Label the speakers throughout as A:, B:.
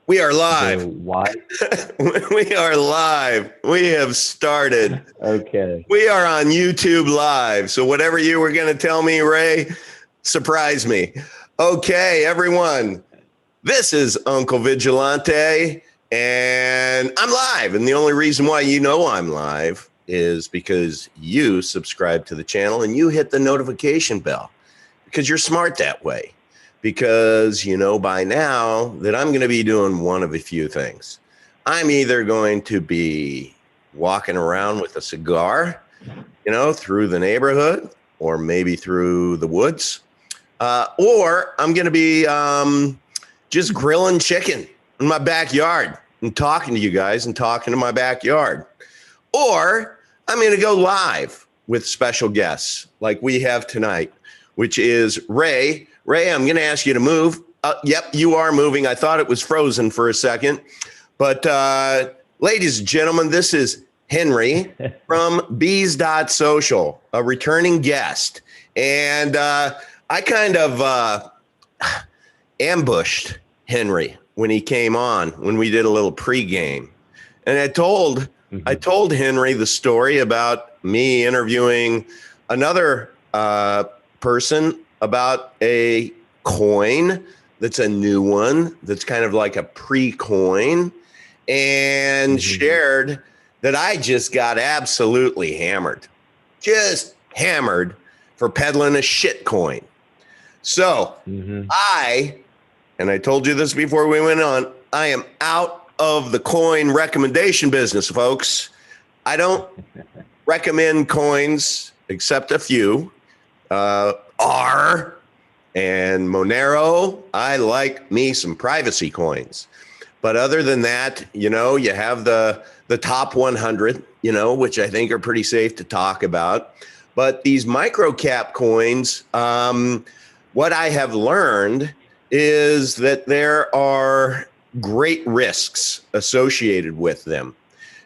A: We are live.
B: Why?
A: We are live. We have started.
B: Okay.
A: We are on YouTube live. So whatever you were going to tell me, Ray, surprise me. Okay, everyone. This is Uncle Vigilante, and I'm live. And the only reason why you know I'm live is because you subscribe to the channel and you hit the notification bell because you're smart that way. Because you know by now that I'm going to be doing one of a few things. I'm either going to be walking around with a cigar, through the neighborhood or maybe through the woods, or I'm going to be just grilling chicken in my backyard and talking to you guys and talking to my backyard. Or I'm going to go live with special guests like we have tonight, which is Ray. Ray, I'm going to ask you to move. Yep, you are moving. I thought it was frozen for a second. But ladies and gentlemen, this is Henry from Bees.Social, a returning guest. And I kind of ambushed Henry when he came on, when we did a little pregame. And I told Henry the story about me interviewing another person about a coin that's a new one, that's kind of like a pre-coin, and shared that I just got absolutely hammered, just hammered for peddling a shit coin. So I told you this before we went on, I am out of the coin recommendation business, folks. I don't recommend coins except a few. ARRR and Monero. I like me some privacy coins. But other than that, you have the top 100, which I think are pretty safe to talk about. But these micro cap coins, what I have learned is that there are great risks associated with them.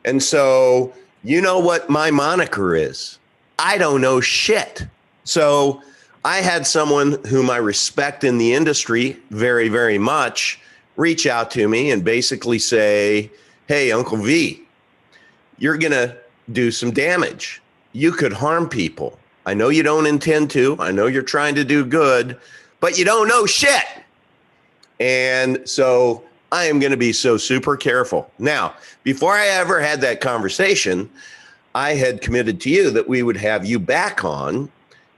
A: And so, you know what my moniker is? I don't know shit. So I had someone whom I respect in the industry very, very much reach out to me and basically say, hey, Uncle V, you're going to do some damage. You could harm people. I know you don't intend to. I know you're trying to do good, but you don't know shit. And so I am going to be so super careful. Now, before I ever had that conversation, I had committed to you that we would have you back on.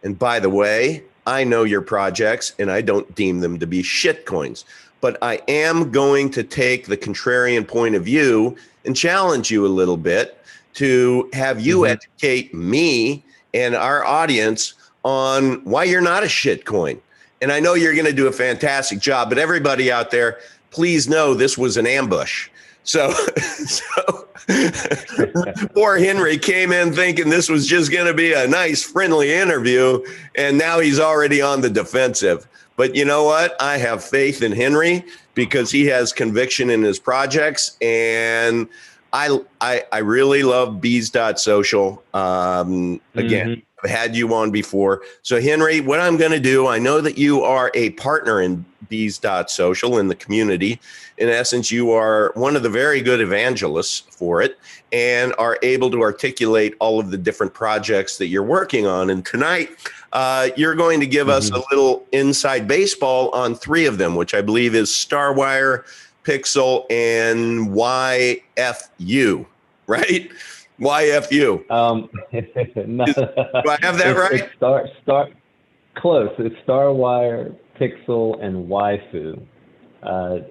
A: And by the way, I know your projects and I don't deem them to be shit coins, but I am going to take the contrarian point of view and challenge you a little bit to have you educate me and our audience on why you're not a shit coin. And I know you're going to do a fantastic job, but everybody out there, please know this was an ambush. So poor Henry came in thinking this was just going to be a nice, friendly interview, and now he's already on the defensive. But you know what? I have faith in Henry because he has conviction in his projects, and I really love Bees.Social. Again, I've had you on before. So Henry, what I'm going to do, I know that you are a partner in Bees.Social in the community. In essence, you are one of the very good evangelists for it and are able to articulate all of the different projects that you're working on. And tonight, you're going to give us a little inside baseball on three of them, which I believe is StarWire, Pixel, and YFU, right? YFU.
B: No,
A: do I have that right?
B: It's close. It's StarWire, Pixel, and Waifu.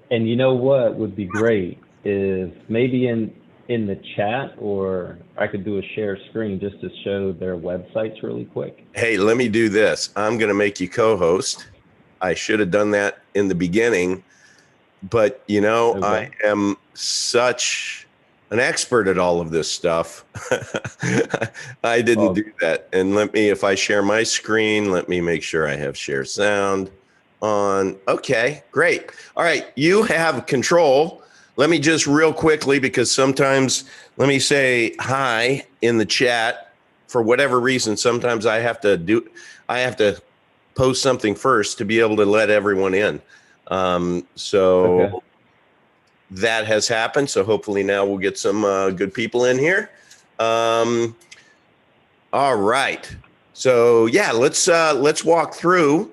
B: And you know what would be great is maybe in the chat, or I could do a share screen just to show their websites really quick.
A: Hey, let me do this. I'm going to make you co-host. I should have done that in the beginning, but okay. I am such an expert at all of this stuff. I didn't do that. And if I share my screen, let me make sure I have share sound on. Okay, great. All right, you have control. Let me just real quickly, because sometimes let me say hi in the chat. For whatever reason, sometimes I have to post something first to be able to let everyone in. that has happened. So hopefully now we'll get some good people in here. All right. So yeah, let's walk through.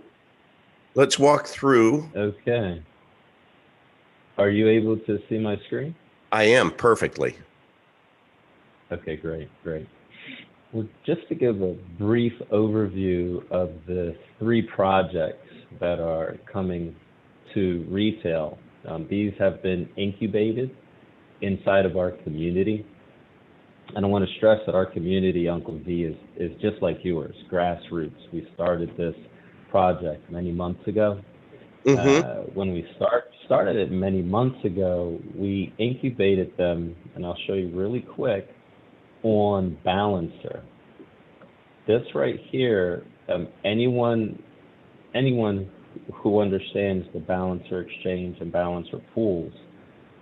A: Let's walk through.
B: Okay. Are you able to see my screen?
A: I am perfectly.
B: Okay, great. Well, just to give a brief overview of the 3 projects that are coming to retail, these have been incubated inside of our community. And I want to stress that our community, Uncle V, is just like yours, grassroots. We started this project many months ago. When we started it many months ago, we incubated them, and I'll show you really quick, on Balancer. This right here, anyone who understands the Balancer exchange and Balancer pools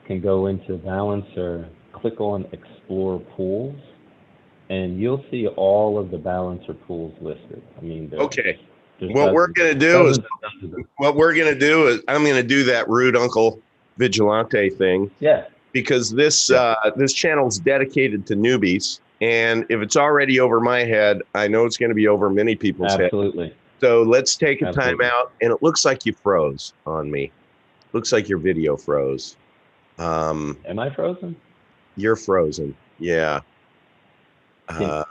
B: can go into Balancer, click on Explore Pools, and you'll see all of the Balancer pools listed. I mean,
A: okay. What we're gonna do is I'm gonna do that rude Uncle Vigilante thing.
B: Yeah.
A: Because this this channel is dedicated to newbies, and if it's already over my head, I know it's going to be over many people's heads.
B: Absolutely.
A: So let's take a time out, and it looks like you froze on me. Looks like your video froze.
B: Am I frozen?
A: You're frozen. Yeah.
B: Okay.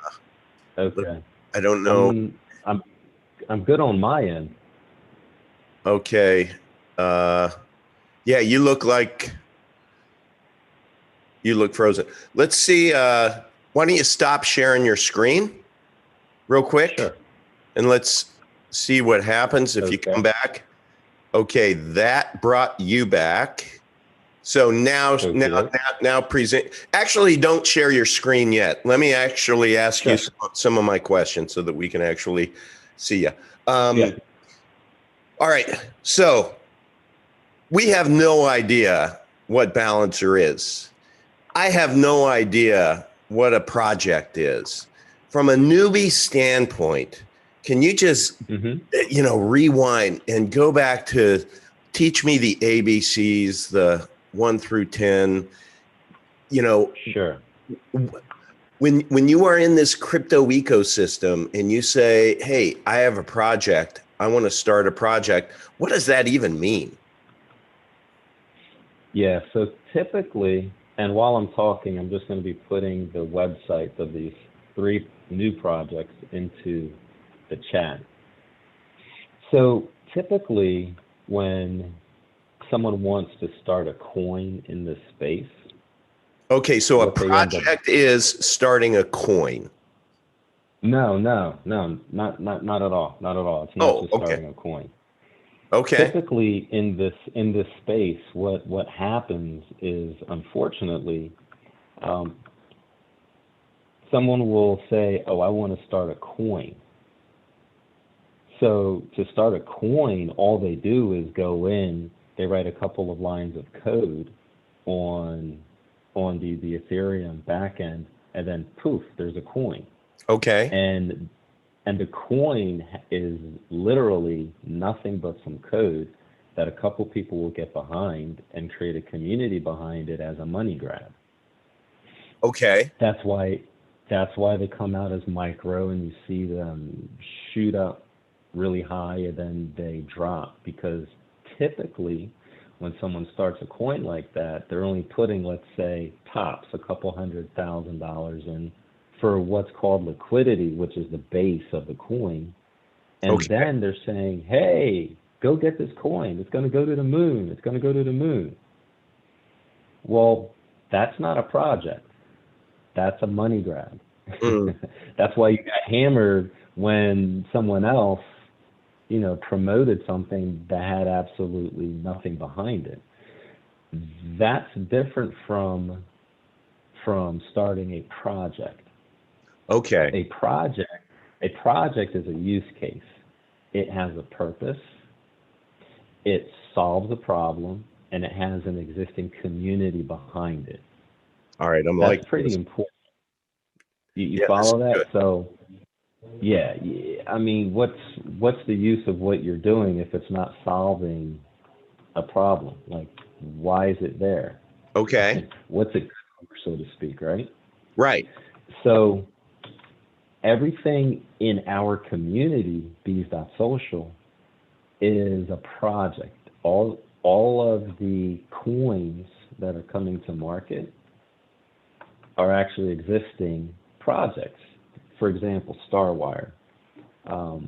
A: I don't know.
B: I'm good on my end.
A: Okay. Yeah, you look frozen. Let's see. Why don't you stop sharing your screen real quick?
B: Sure.
A: And let's see what happens if you come back. Okay, that brought you back. So now present. Actually, don't share your screen yet. Let me actually ask you some of my questions so that we can actually see you. All right. So we have no idea what Balancer is. I have no idea what a project is. From a newbie standpoint, can you just, rewind and go back to teach me the ABCs, the 1 through 10,
B: Sure.
A: When you are in this crypto ecosystem and you say, hey, I have a project, I want to start a project, what does that even mean?
B: Yeah, so typically, and while I'm talking, I'm just going to be putting the websites of these 3 new projects into the chat. So typically, when someone wants to start a coin in this space.
A: Okay, so a project is starting a coin.
B: No, not at all. Not at all. It's not just starting a coin.
A: Okay.
B: Typically in this space, what happens is, unfortunately, someone will say, "Oh, I want to start a coin." So to start a coin, all they do is go in, they write a couple of lines of code on the Ethereum backend, and then poof, there's a coin.
A: Okay.
B: And the coin is literally nothing but some code that a couple people will get behind and create a community behind it as a money grab.
A: Okay.
B: That's why they come out as micro, and you see them shoot up really high and then they drop, because typically when someone starts a coin like that, they're only putting, let's say, tops a couple $100,000 in for what's called liquidity, which is the base of the coin. And then they're saying, hey, go get this coin. It's going to go to the moon. It's going to go to the moon. Well, that's not a project. That's a money grab. That's why you got hammered when someone else, promoted something that had absolutely nothing behind it. That's different from starting a project.
A: Okay.
B: A project is a use case. It has a purpose. It solves a problem, and it has an existing community behind it.
A: All right,
B: That's pretty important. You follow that? Good. So, yeah, I mean, what's the use of what you're doing if it's not solving a problem? Like, why is it there?
A: Okay.
B: What's it, so to speak, right?
A: Right.
B: So everything in our community, Bees.Social, is a project. All of the coins that are coming to market are actually existing projects. For example, StarWire.
A: Okay.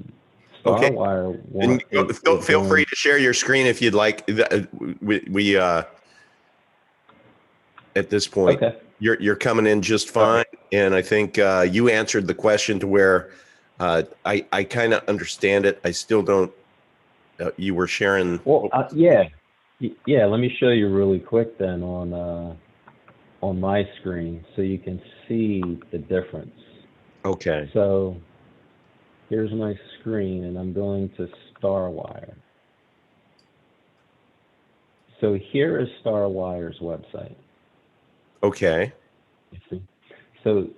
B: StarWire
A: And
B: is
A: feel free
B: going.
A: to share your screen if you'd like. We at this point,
B: Okay.
A: you're coming in just
B: All
A: fine,
B: right.
A: and I think you answered the question to where I kind of understand it. I still don't. You were sharing.
B: Well, yeah, yeah. Let me show you really quick then on my screen so you can see the difference.
A: Okay.
B: So here's my screen, and I'm going to StarWire. So here is StarWire's website.
A: Okay.
B: You see? So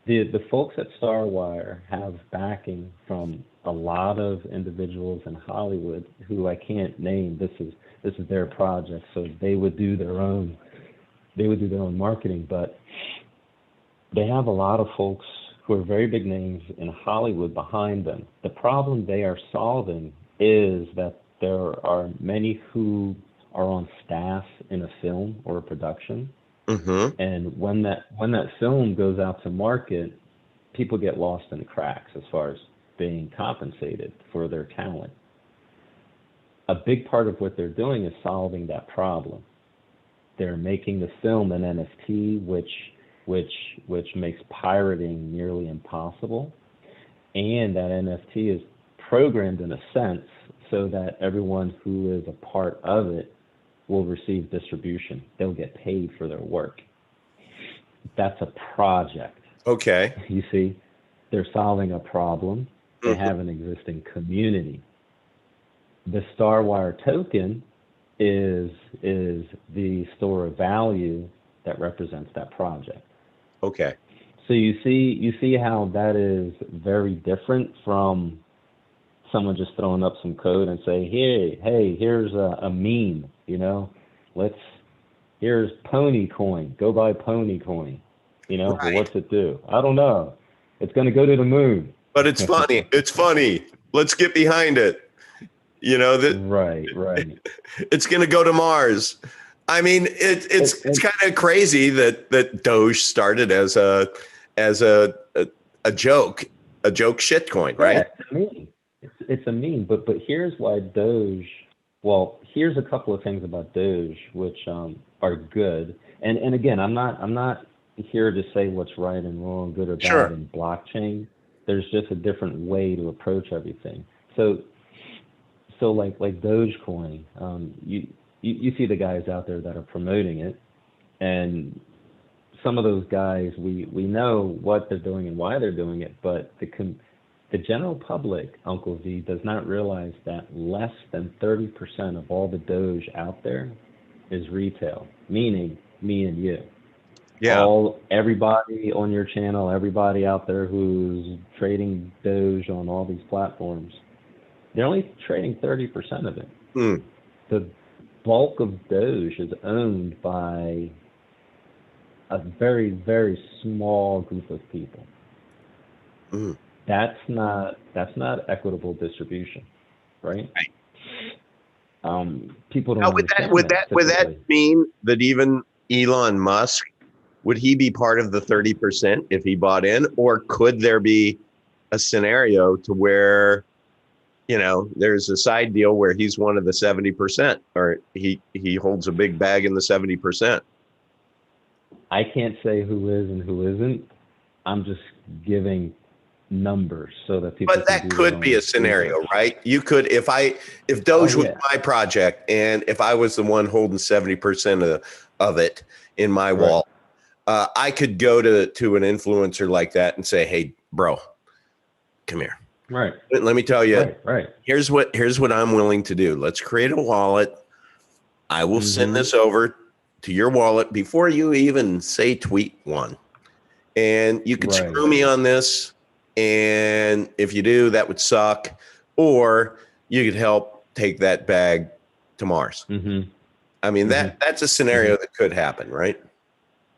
B: the folks at StarWire have backing from a lot of individuals in Hollywood who I can't name. This is their project, so they would do their own marketing, but they have a lot of folks who are very big names in Hollywood behind them. The problem they are solving is that there are many who are on staff in a film or a production.
A: Mm-hmm.
B: And when that film goes out to market, people get lost in the cracks as far as being compensated for their talent. A big part of what they're doing is solving that problem. They're making the film an NFT, which makes pirating nearly impossible. And that NFT is programmed in a sense so that everyone who is a part of it will receive distribution. They'll get paid for their work. That's a project.
A: Okay.
B: You see, they're solving a problem. They
A: Mm-hmm.
B: have an existing community. The StarWire token is the store of value that represents that project.
A: Okay.
B: So you see how that is very different from someone just throwing up some code and say, hey, here's a meme, here's Pony Coin, go buy Pony Coin, well,
A: Right.
B: what's it do? I don't know. It's going to go to the moon.
A: But it's funny. It's funny. Let's get behind it.
B: Right.
A: It's going to go to Mars. I mean, it's kind of crazy that Doge started as a joke shitcoin, right?
B: Yeah, it's a meme. It's a meme. But here's why Doge. Well, here's a couple of things about Doge which are good. And again, I'm not here to say what's right and wrong, good or bad
A: Sure.
B: in blockchain. There's just a different way to approach everything. So like Dogecoin, you see the guys out there that are promoting it, and some of those guys we know what they're doing and why they're doing it, but the general public, Uncle V, does not realize that less than 30% of all the Doge out there is retail, meaning me and you.
A: Yeah.
B: Everybody on your channel, everybody out there who's trading Doge on all these platforms, they're only trading 30% of it.
A: Mm.
B: The bulk of Doge is owned by a very, very small group of people.
A: Mm.
B: That's not equitable distribution, right? People don't
A: Now,
B: understand
A: would that mean that even Elon Musk, would he be part of the 30% if he bought in, or could there be a scenario to where, there's a side deal where he's one of the 70%, or he holds a big bag in the 70%?
B: I can't say who is and who isn't. I'm just giving numbers so that people.
A: But that could be a scenario, right? You could, if Doge was my project, and if I was the one holding 70% of it in my wallet, I could go to an influencer like that and say, "Hey, bro, come here.
B: Right.
A: Let me tell you.
B: Right.
A: Here's what I'm willing to do. Let's create a wallet. I will send this over to your wallet before you even say tweet one, and you could screw me on this. And if you do, that would suck. Or you could help take that bag to Mars."
B: Mm-hmm.
A: I mean, that's a scenario that could happen, right?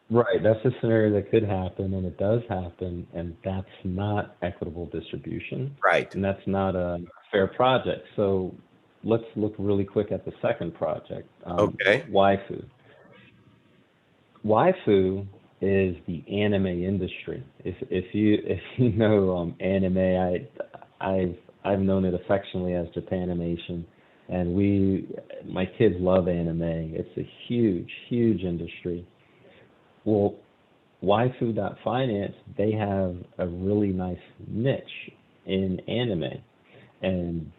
B: Right. That's a scenario that could happen, and it does happen, and that's not equitable distribution.
A: Right.
B: And that's not a fair project. So let's look really quick at the second project.
A: Okay.
B: Waifu. Waifu is the anime industry. If you know anime, I've known it affectionately as Japanimation, and my kids love anime. It's a huge industry. Well, Waifu.finance, they have a really nice niche in anime, and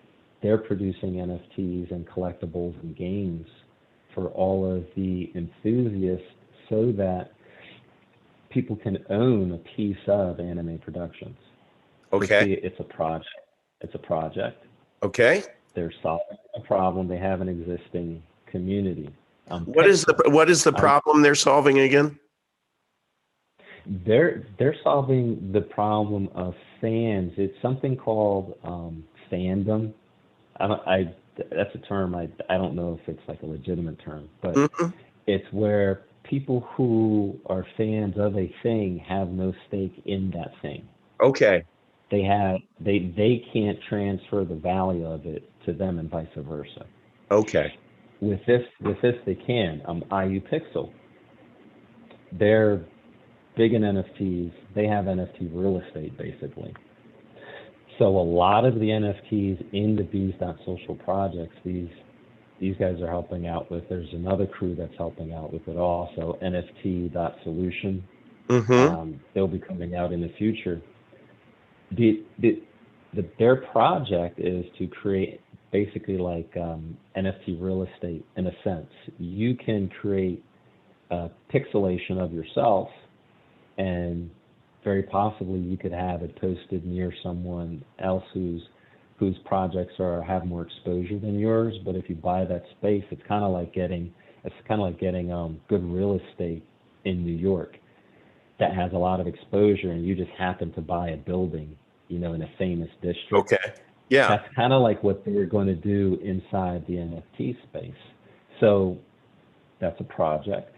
B: they're producing NFTs and collectibles and games for all of the enthusiasts so that people can own a piece of anime productions.
A: Okay.
B: So see, it's a project. It's a project.
A: Okay.
B: They're solving a problem. They have an existing community.
A: What is the problem they're solving again?
B: They're solving the problem of fans. It's something called fandom. That's a term. I don't know if it's like a legitimate term, but it's where people who are fans of a thing have no stake in that thing.
A: Okay.
B: They can't transfer the value of it to them and vice versa.
A: Okay.
B: With this they can. YFU Pixel. They're big in NFTs. They have NFT real estate basically. So a lot of the NFTs in the Bees.Social projects, these guys are helping out with. There's another crew that's helping out with it also, NFT.solution. They'll be coming out in the future. Their project is to create basically like NFT real estate in a sense. You can create a pixelation of yourself, and very possibly you could have it posted near someone else whose projects have more exposure than yours. But if you buy that space, it's kind of like getting good real estate in New York that has a lot of exposure, and you just happen to buy a building, in a famous district.
A: Okay. Yeah.
B: That's kind of like what they're going to do inside the NFT space. So that's a project.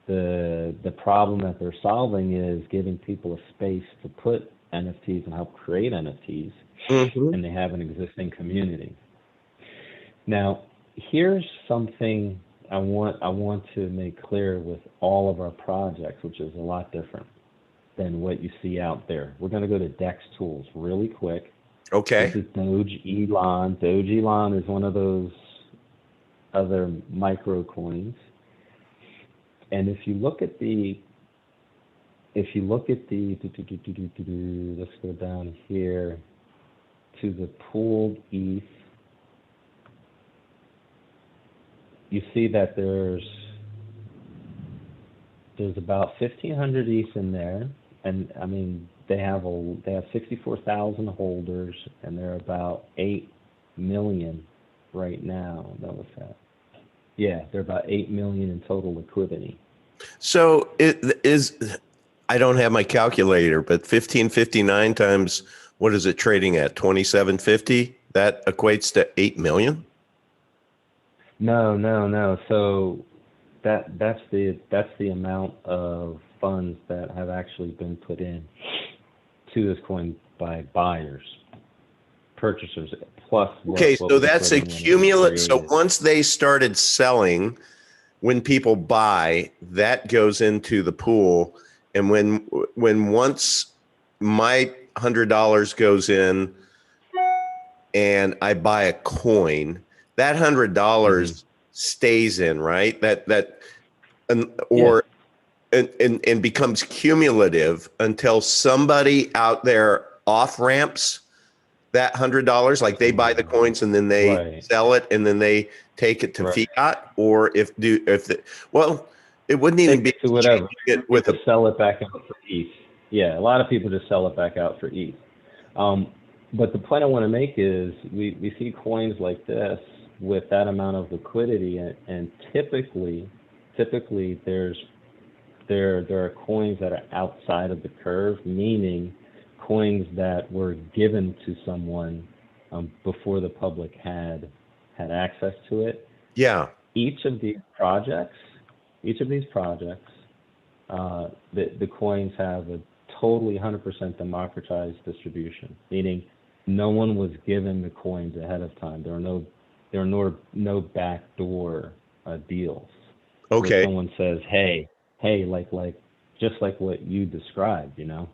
B: The problem that they're solving is giving people a space to put NFTs and help create NFTs, and they have an existing community. Now, here's something I want to make clear with all of our projects, which is a lot different than what you see out there. We're going to go to Dex Tools really quick.
A: Okay.
B: This is Dogecoin. Dogecoin is one of those other micro coins. And if you look at the, let's go down here to the pooled ETH. You see that there's about 1,500 ETH in there, and I mean they have 64,000 holders, and they're about 8 million right now. They're about 8 million in total liquidity.
A: So it is. I don't have my calculator, but 1559 times what is it trading at? 2750. That equates to 8 million.
B: No. So that's the amount of funds that have actually been put in to this coin by buyers, purchasers, plus.
A: Okay, so that's a cumulative. So once they started selling, when people buy, that goes into the pool, and when once my $100 goes in, and I buy a coin, that $100 stays in, right? And becomes cumulative until somebody out there off ramps that $100. Like they buy the coins and then they sell it and then they take it to fiat, or it wouldn't even be
B: to whatever.
A: With
B: sell it back out for ETH. Yeah, a lot of people just sell it back out for ETH. But the point I want to make is we see coins like this with that amount of liquidity, and typically there are coins that are outside of the curve, meaning coins that were given to someone before the public had access to it.
A: Yeah.
B: each of these projects, the coins have a totally 100% democratized distribution, meaning no one was given the coins ahead of time. There are no backdoor deals.
A: Okay.
B: Where someone says, hey, like just like what you described, you know?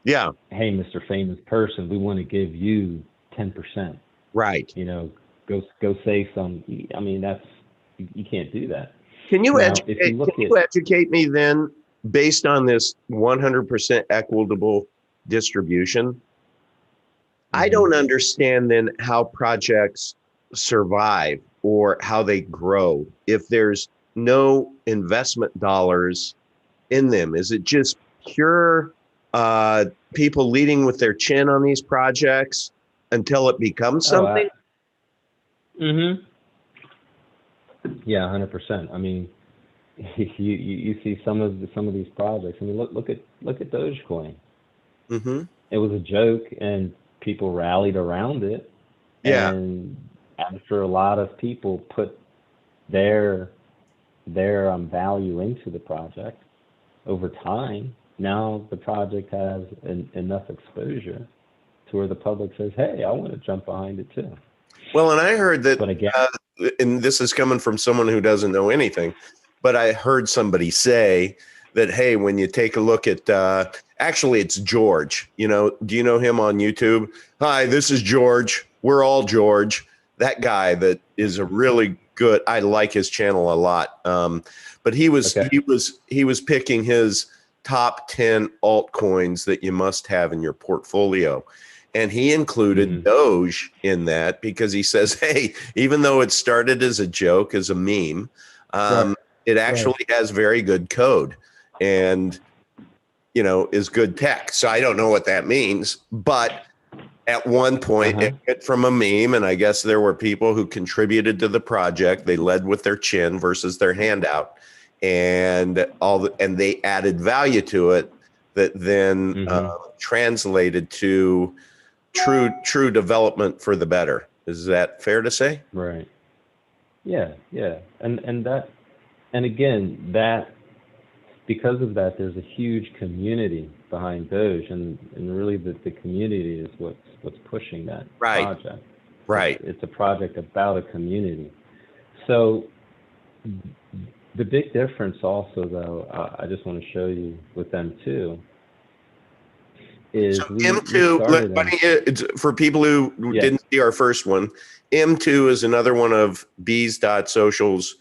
A: Yeah.
B: Hey, Mr. Famous Person, we want to give you 10%.
A: Right.
B: You know, go say some. I mean, you can't do that.
A: Can you
B: Now,
A: educate me then, based on this 100% equitable distribution? I don't understand then how projects survive or how they grow if there's no investment dollars in them. Is it just pure people leading with their chin on these projects until it becomes something?
B: Yeah, 100%. I mean, you see some of these projects. I mean, look at Dogecoin. It was a joke, and people rallied around it.
A: Yeah.
B: And after a lot of people put their value into the project over time, now the project has enough exposure to where the public says, hey, I want to jump behind it too.
A: Well, and I heard that,
B: but again,
A: and this is coming from someone who doesn't know anything, but I heard somebody say that, hey, when you take a look at, actually it's George, you know, do you know him on YouTube? Hi, this is George. We're all George. That guy that is a really good, I like his channel a lot. But he was picking his top 10 altcoins that you must have in your portfolio. And he included Doge in that because he says, hey, even though it started as a joke, as a meme, it actually has very good code and, you know, is good tech. So I don't know what that means, but at one point it went from a meme, and I guess there were people who contributed to the project. They led with their chin versus their handout, and and they added value to it that then translated to true development for the better. Is that fair to say?
B: Right. Yeah. And again, that because of that, there's a huge community behind Doge, and really the community is what's pushing that project.
A: Right.
B: It's a project about a community. So the big difference also, though, I just want to show you with them too, is
A: so M2, for people who didn't see our first one, M2 is another one of Bees.Social's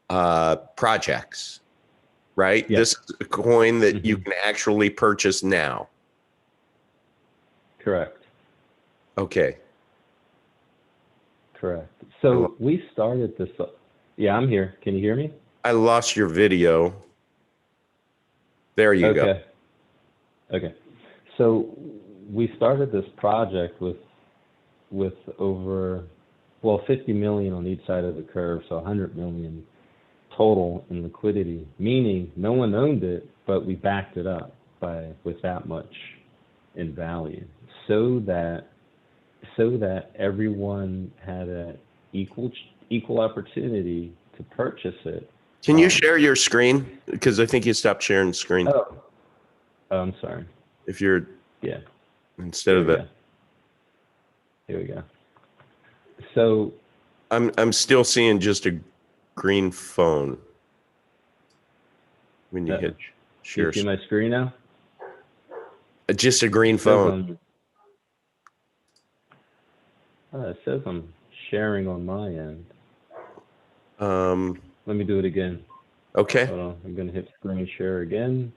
A: projects, right? This is a coin that you can actually purchase now.
B: Correct.
A: Okay.
B: Correct. So we started this. Yeah, I'm here. Can you hear me?
A: I lost your video. There you go.
B: Okay. So we started this project with over, 50 million on each side of the curve, so 100 million total in liquidity, meaning no one owned it, but we backed it up with that much in value, so that everyone had an equal opportunity to purchase it.
A: Can you share your screen? Because I think you stopped sharing the screen.
B: Oh, I'm sorry.
A: If you're instead
B: Here
A: of that.
B: Here we go. So
A: I'm still seeing just a green phone when you hit share.
B: Do you see my screen now?
A: Just a green phone.
B: It says I'm sharing on my end. Let me do it again.
A: Okay.
B: Hold on. I'm going to hit screen share again.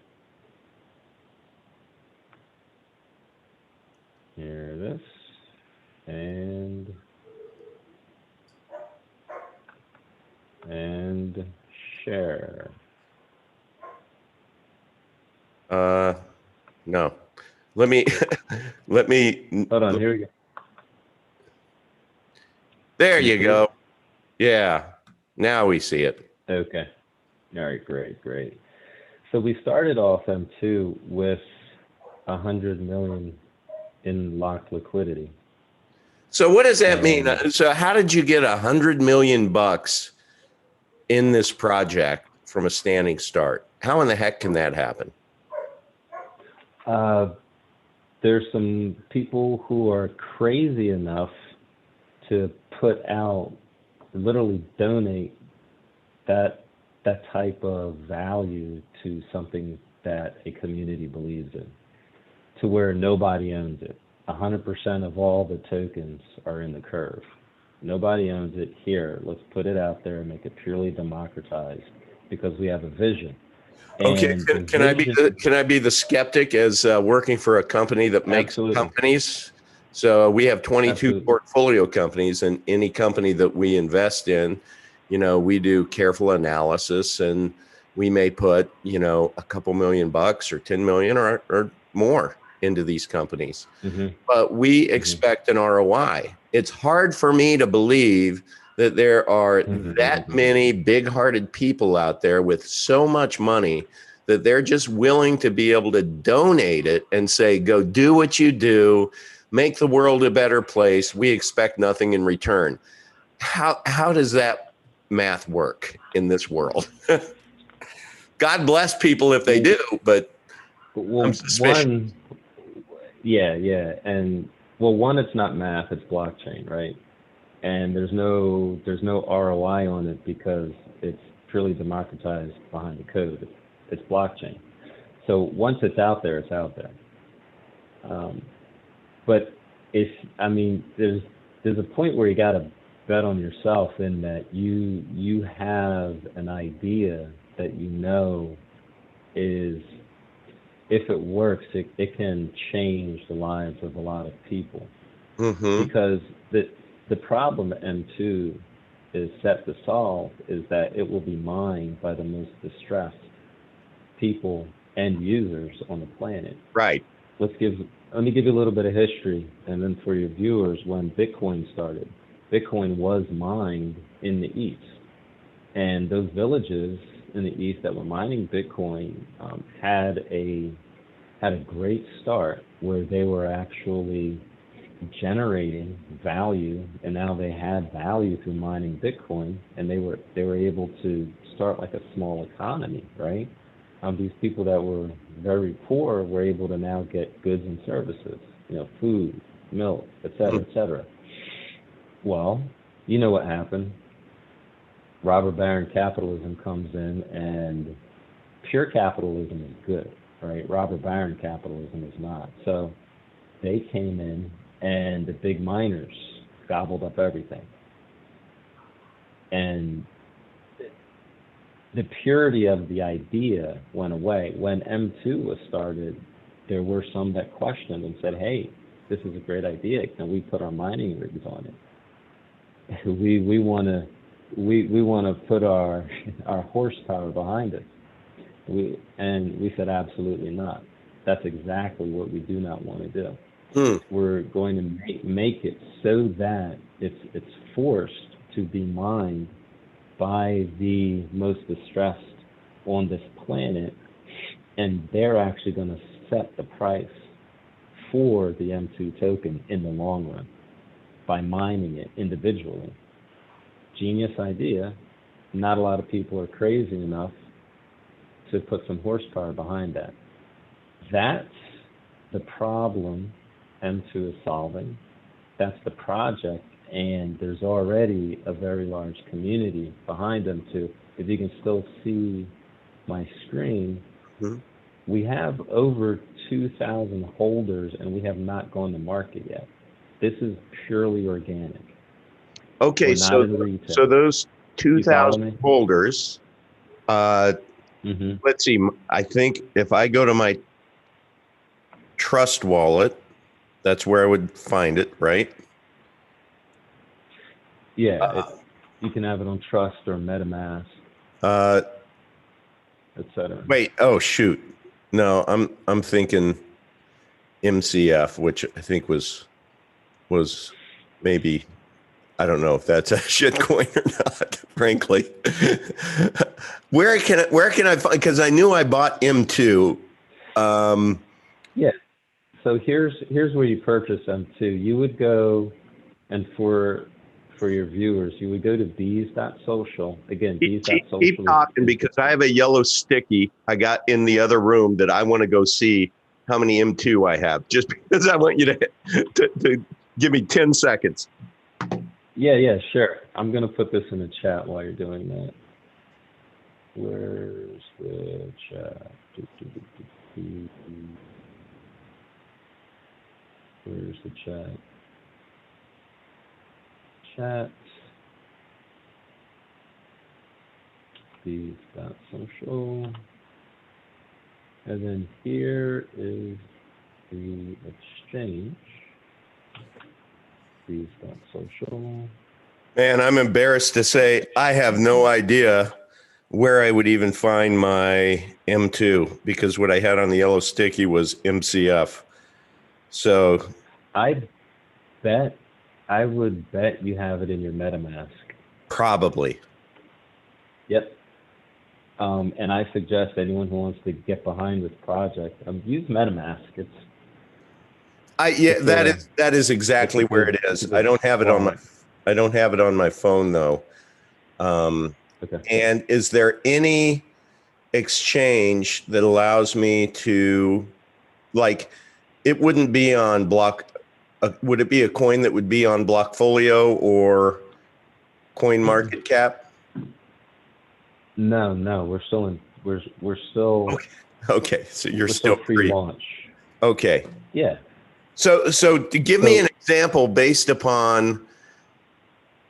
B: Here it is. And share.
A: No. Let me
B: Hold on, here we go.
A: There you go. Yeah. Now we see it.
B: Okay. All right, great. So we started off M2 with 100 million in locked liquidity.
A: So what does that mean? So how did you get $100 million in this project from a standing start? How in the heck can that happen?
B: There's some people who are crazy enough to put out, literally donate that type of value to something that a community believes in, to where nobody owns it. 100% of all the tokens are in the curve. Nobody owns it. Here, let's put it out there and make it purely democratized, because we have a vision.
A: Okay, can I be the skeptic as working for a company that makes companies? So we have 22 portfolio companies, and any company that we invest in, you know, we do careful analysis, and we may put, you know, a couple $1 million or 10 million or more into these companies. But we expect an ROI. It's hard for me to believe that there are that many big-hearted people out there with so much money that they're just willing to be able to donate it and say, go do what you do, make the world a better place. We expect nothing in return. How does that math work in this world? God bless people if they do, but I'm suspicious.
B: And one, it's not math, it's blockchain, right? And there's no ROI on it because it's purely democratized behind the code. It's blockchain. So once it's out there, it's out there. But there's a point where you got to bet on yourself, in that you have an idea that you know is, if it works, it can change the lives of a lot of people. Because the problem that M2 is set to solve is that it will be mined by the most distressed people and users on the planet.
A: Right.
B: Let me give you a little bit of history, and then for your viewers, when Bitcoin started, Bitcoin was mined in the East. And those villages in the East that were mining Bitcoin had a great start, where they were actually generating value, and now they had value through mining Bitcoin, and they were able to start like a small economy, right? These people that were very poor were able to now get goods and services, you know, food, milk, et cetera, et cetera. Well, you know what happened. Robber baron capitalism comes in, and pure capitalism is good, right? Robber baron capitalism is not. So they came in, and the big miners gobbled up everything. And the purity of the idea went away. When M2 was started, there were some that questioned and said, hey, this is a great idea. Can we put our mining rigs on it? We want to put our horsepower behind it. We said, absolutely not. That's exactly what we do not want to do. We're going to make it so that it's forced to be mined by the most distressed on this planet, and they're actually going to set the price for the M2 token in the long run by mining it individually. Genius idea. Not a lot of people are crazy enough to put some horsepower behind that. That's the problem M2 is solving. That's the project, and there's already a very large community behind M2. If you can still see my screen, we have over 2,000 holders, and we have not gone to market yet. This is purely organic.
A: Okay, so those 2,000 holders, let's see, I think if I go to my Trust wallet, that's where I would find it, right?
B: Yeah, you can have it on Trust or MetaMask, etc.
A: Wait, oh shoot, no, I'm thinking MCF, which I think was maybe, I don't know if that's a shitcoin or not, frankly. Where can I find? Because I knew I bought M2.
B: Yeah. So here's where you purchase M2. You would go, and for for your viewers, you would go to Bees.Social. Again,
A: Keep
B: Bees.Social
A: talking because I have a yellow sticky I got in the other room that I want to go see how many M2 I have, just because I want you to give me 10 seconds.
B: Yeah, sure. I'm going to put this in the chat while you're doing that. Where's the chat? Where's the chat? Chat. Bees.Social. And then here is the exchange. Bees.Social.
A: Man, I'm embarrassed to say I have no idea where I would even find my M2 because what I had on the yellow sticky was MCF. So
B: I would bet you have it in your MetaMask.
A: probably.
B: Yep. And I suggest anyone who wants to get behind this project, use MetaMask.
A: That is exactly where it is. I don't have it on my phone though.
B: Okay.
A: And is there any exchange that allows me to, like, it wouldn't be on would it be a coin that would be on Blockfolio or Coin Market Cap?
B: No, we're still
A: Okay. So you're
B: we're
A: still
B: pre-launch.
A: Okay.
B: Yeah.
A: So to give me an example based upon,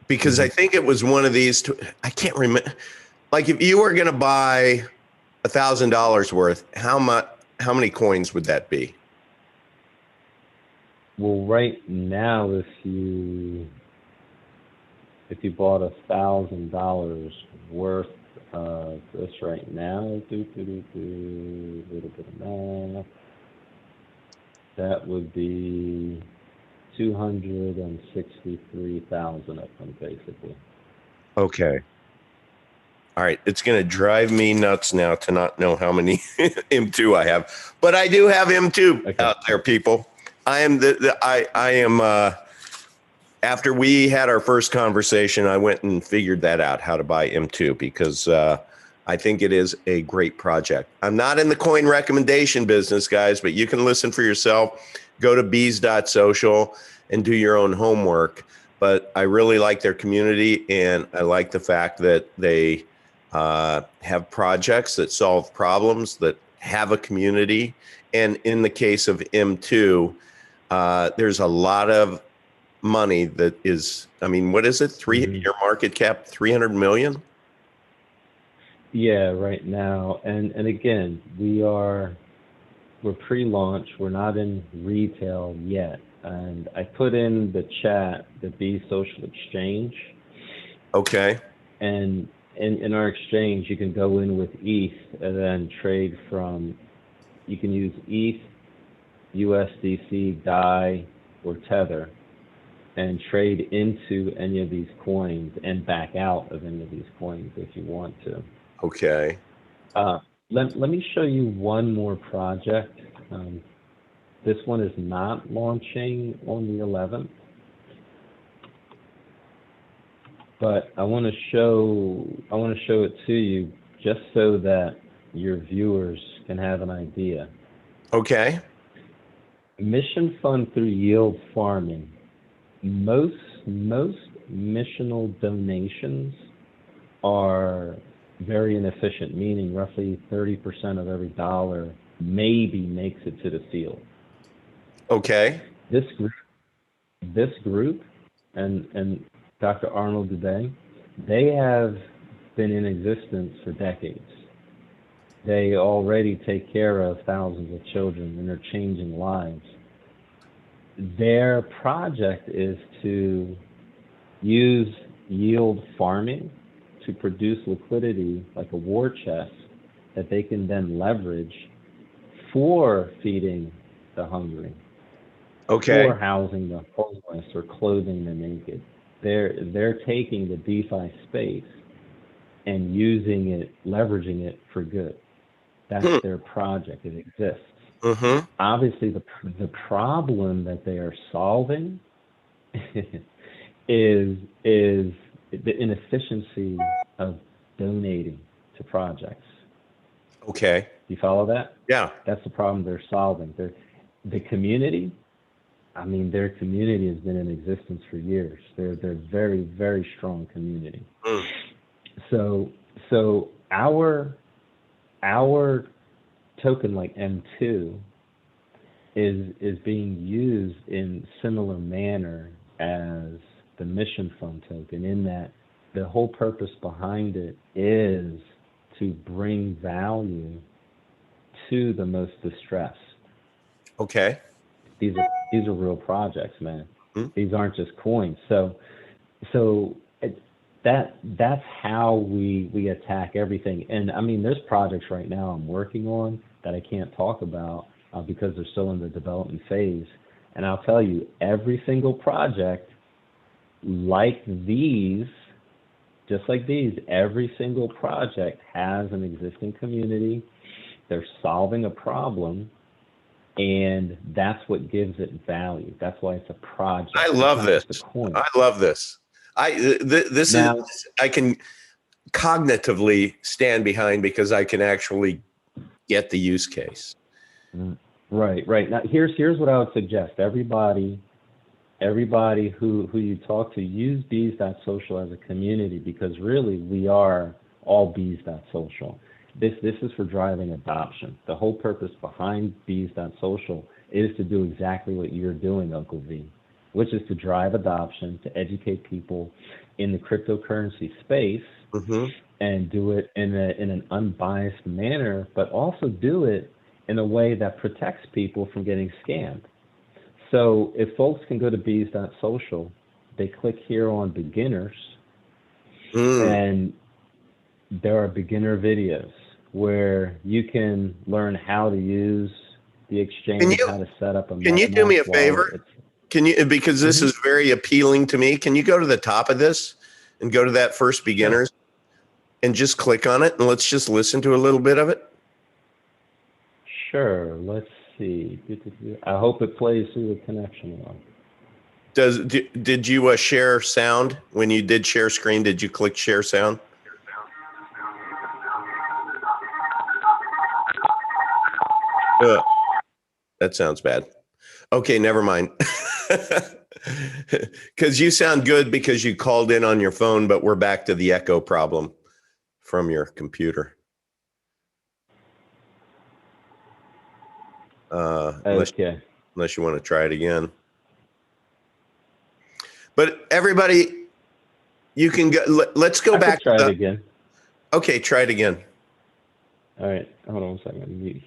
A: because I think it was one of these, I can't remember. Like if you were going to buy $1,000 worth, how many coins would that be?
B: Well, right now, if you bought $1,000 worth of this right now, a little bit of math, that would be 263,000 of them, basically.
A: Okay. All right. It's going to drive me nuts now to not know how many M2 I have, but I do have M2 out there, people. I am after we had our first conversation, I went and figured that out, how to buy M2, because I think it is a great project. I'm not in the coin recommendation business, guys, but you can listen for yourself. Go to Bees.Social and do your own homework. But I really like their community, and I like the fact that they have projects that solve problems, that have a community. And in the case of M2, there's a lot of money that is, I mean, what is it? Your market cap, 300 million?
B: Yeah, right now. And again, we're pre-launch. We're not in retail yet. And I put in the chat the Bees.Social exchange.
A: Okay.
B: And in our exchange, you can go in with ETH and then trade from, you can use ETH, USDC, DAI, or Tether, and trade into any of these coins and back out of any of these coins if you want to.
A: Okay.
B: Let me show you one more project. This one is not launching on the 11th, but I want to show it to you just so that your viewers can have an idea.
A: Okay.
B: Mission fund through yield farming. Most missional donations are very inefficient, meaning roughly 30% of every dollar maybe makes it to the field.
A: Okay.
B: This group and Dr. Arnold Dubé, they have been in existence for decades. They already take care of thousands of children and they're changing lives. Their project is to use yield farming to produce liquidity like a war chest that they can then leverage for feeding the hungry, for housing the homeless or clothing the naked. They're taking the DeFi space and using it, leveraging it for good. That's their project. It exists. Obviously, the problem that they are solving is the inefficiency of donating to projects.
A: Okay.
B: Do you follow that?
A: Yeah.
B: That's the problem they're solving. The community, I mean, their community has been in existence for years. They're very, very strong community.
A: Mm.
B: So our token, like M2, is being used in similar manner as the mission fund token, in that the whole purpose behind it is to bring value to the most distressed.
A: Okay.
B: These are real projects, man.
A: Mm.
B: These aren't just coins. So that's how we attack everything. And I mean, there's projects right now I'm working on that I can't talk about because they're still in the development phase. And I'll tell you, every single project like these, just like these, every single project has an existing community. They're solving a problem, and that's what gives it value. That's why it's a project.
A: I love this. I love this. This
B: now,
A: is, I can cognitively stand behind because I can actually get the use case.
B: Right. Now, here's what I would suggest. Everybody who you talk to, use Bees.Social as a community, because really we are all Bees.Social. This is for driving adoption. The whole purpose behind Bees.Social is to do exactly what you're doing, Uncle V, which is to drive adoption, to educate people in the cryptocurrency space, and do it in an unbiased manner, but also do it in a way that protects people from getting scammed. So if folks can go to Bees.Social, they click here on beginners, and there are beginner videos where you can learn how to use the exchange, how to set up a
A: Can you do me a favor?
B: Wallet.
A: Can you, because this is very appealing to me, can you go to the top of this and go to that first beginners and just click on it, and let's just listen to a little bit of it?
B: Sure. Let's see. I hope it plays through the connection line.
A: Did you share sound when you did share screen? Did you click share sound? That sounds bad. Okay, never mind. Because you sound good because you called in on your phone, but we're back to the echo problem from your computer. Unless you want to try it again. But everybody, you can go. Let's go back.
B: Try it again.
A: Okay, try it again.
B: All right, hold on a second.